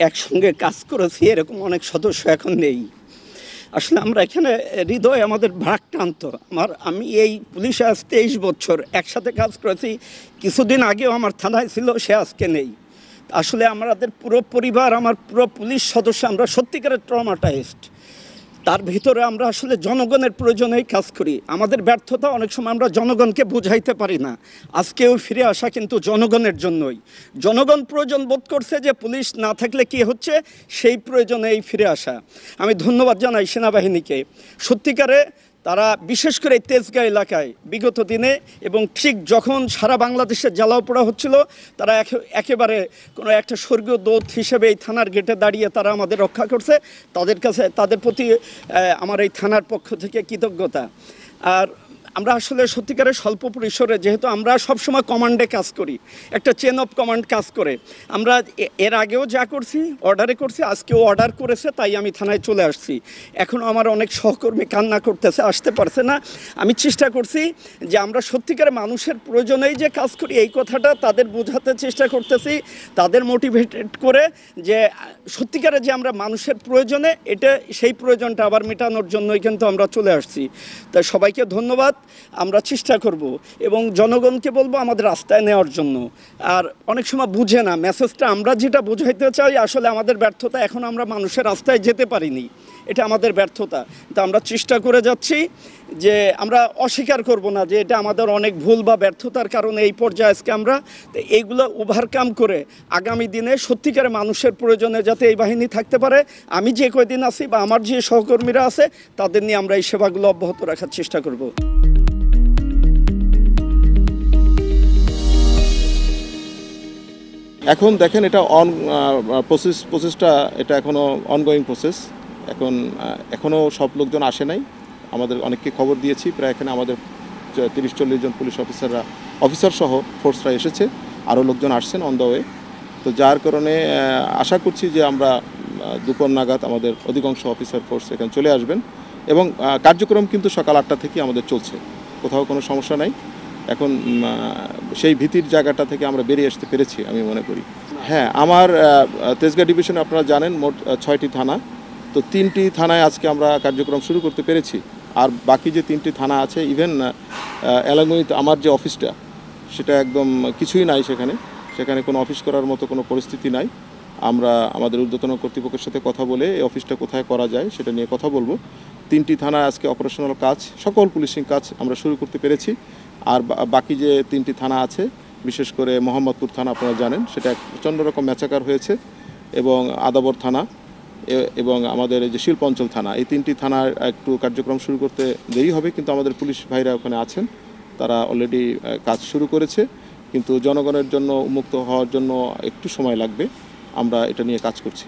একসঙ্গে কাজ করেছি এরকম অনেক সদস্য এখন নেই। আসলে আমরা এখানে হৃদয় আমাদের ভারাক্রান্ত। আমি এই পুলিশে আজ 23 বছর একসাথে কাজ করেছি। কিছুদিন আগেও আমার থানায় ছিল, সে আজকে নেই। আসলে আমাদের পুরো পরিবার, আমার পুরো পুলিশ সদস্য, আমরা সত্যিকারের ট্রমাটাইজড। তার ভিতরে আমরা আসলে জনগণের প্রয়োজনেই কাজ করি। আমাদের ব্যর্থতা অনেক সময় আমরা জনগণকে বোঝাইতে পারি না। আজকেও ফিরে আসা কিন্তু জনগণের জন্যই। জনগণ প্রয়োজন বোধ করছে যে পুলিশ না থাকলে কি হচ্ছে, সেই প্রয়োজনেই ফিরে আসা। আমি ধন্যবাদ জানাই সেনাবাহিনীকে। সত্যিকারে তারা বিশেষ করে তেজগাঁ এলাকায় বিগত দিনে এবং ঠিক যখন সারা বাংলাদেশে জ্বালাও পোড়া হচ্ছিল, তারা একেবারে কোনো একটা স্বর্গীয় দূত হিসেবে এই থানার গেটে দাঁড়িয়ে তারা আমাদের রক্ষা করছে। তাদের প্রতি আমার এই থানার পক্ষ থেকে কৃতজ্ঞতা। আর আমরা আসলে সত্যিকারের স্বল্প পরিসরে, যেহেতু আমরা সবসময় কমান্ডে কাজ করি, একটা চেন অফ কমান্ড কাজ করে, আমরা এর আগেও যা করছি অর্ডারে করছি, আজকেও অর্ডার করেছে, তাই আমি থানায় চলে আসছি। এখনও আমার অনেক সহকর্মী কান্না করতেছে, আসতে পারছে না। আমি চেষ্টা করছি যে আমরা সত্যিকারে মানুষের প্রয়োজনেই যে কাজ করি, এই কথাটা তাদের বোঝাতে চেষ্টা করতেছি, তাদের মোটিভেটেড করে যে সত্যিকারে যে আমরা মানুষের প্রয়োজনে, এটা সেই প্রয়োজনটা আবার মেটানোর জন্যই কিন্তু আমরা চলে আসছি। তাই সবাইকে ধন্যবাদ। আমরা চেষ্টা করব এবং জনগণকে বলবো আমাদের রাস্তায় নেওয়ার জন্য। আর অনেক সময় বুঝে না মেসেজটা, আমরা যেটা বোঝাইতে চাই আসলে আমাদের ব্যর্থতা, এখন আমরা মানুষের রাস্তায় যেতে পারিনি, এটা আমাদের ব্যর্থতা। তা আমরা চেষ্টা করে যাচ্ছি যে আমরা অস্বীকার করব না যে এটা আমাদের অনেক ভুল বা ব্যর্থতার কারণে এই পর্যায়ে আজকে আমরা এইগুলো ওভারকাম করে আগামী দিনে সত্যিকারে মানুষের প্রয়োজনে যাতে এই বাহিনী থাকতে পারে, আমি যে কয়দিন আছি বা আমার যে সহকর্মীরা আছে তাদের নিয়ে আমরা এই সেবাগুলো অব্যাহত রাখার চেষ্টা করব। এখন দেখেন এটা প্রসেসটা এটা এখনও অনগোয়িং প্রসেস। এখনও সব লোকজন আসে নাই। আমাদের অনেককে খবর দিয়েছি, প্রায় এখানে আমাদের 30-40 জন পুলিশ অফিসার সহ ফোর্সরা এসেছে, আরও লোকজন আসছেন অন দ্য ওয়ে। তো যার কারণে আশা করছি যে আমরা দুপুর নাগাদ আমাদের অধিকাংশ অফিসার ফোর্স এখানে চলে আসবেন এবং কার্যক্রম কিন্তু সকাল 8টা থেকে আমাদের চলছে, কোথাও কোনো সমস্যা নাই। এখন সেই ভীতির জায়গাটা থেকে আমরা বেরিয়ে আসতে পেরেছি আমি মনে করি। হ্যাঁ, আমার তেজগাঁ ডিভিশনে আপনারা জানেন মোট 6টি থানা। তো 3টি থানায় আজকে আমরা কার্যক্রম শুরু করতে পেরেছি। আর বাকি যে 3টি থানা আছে, ইভেন অ্যালং উইথ আমার যে অফিসটা, সেটা একদম কিছুই নাই সেখানে কোনো অফিস করার মতো কোনো পরিস্থিতি নাই। আমরা আমাদের ঊর্ধ্বতন কর্তৃপক্ষের সাথে কথা বলে এই অফিসটা কোথায় করা যায় সেটা নিয়ে কথা বলবো। 3টি থানায় আজকে অপারেশনাল কাজ, সকল পুলিশিং কাজ আমরা শুরু করতে পেরেছি। আর বাকি যে 3টি থানা আছে, বিশেষ করে মোহাম্মদপুর থানা আপনারা জানেন, সেটা প্রচণ্ড রকম ম্যাচাকার হয়েছে, এবং আদাবর থানা এবং আমাদের এই যে শিল্পাঞ্চল থানা, এই 3টি থানার একটু কার্যক্রম শুরু করতে দেরি হবে, কিন্তু আমাদের পুলিশ ভাইরা ওখানে আছেন, তারা অলরেডি কাজ শুরু করেছে। কিন্তু জনগণের জন্য উন্মুক্ত হওয়ার জন্য একটু সময় লাগবে, আমরা এটা নিয়ে কাজ করছি।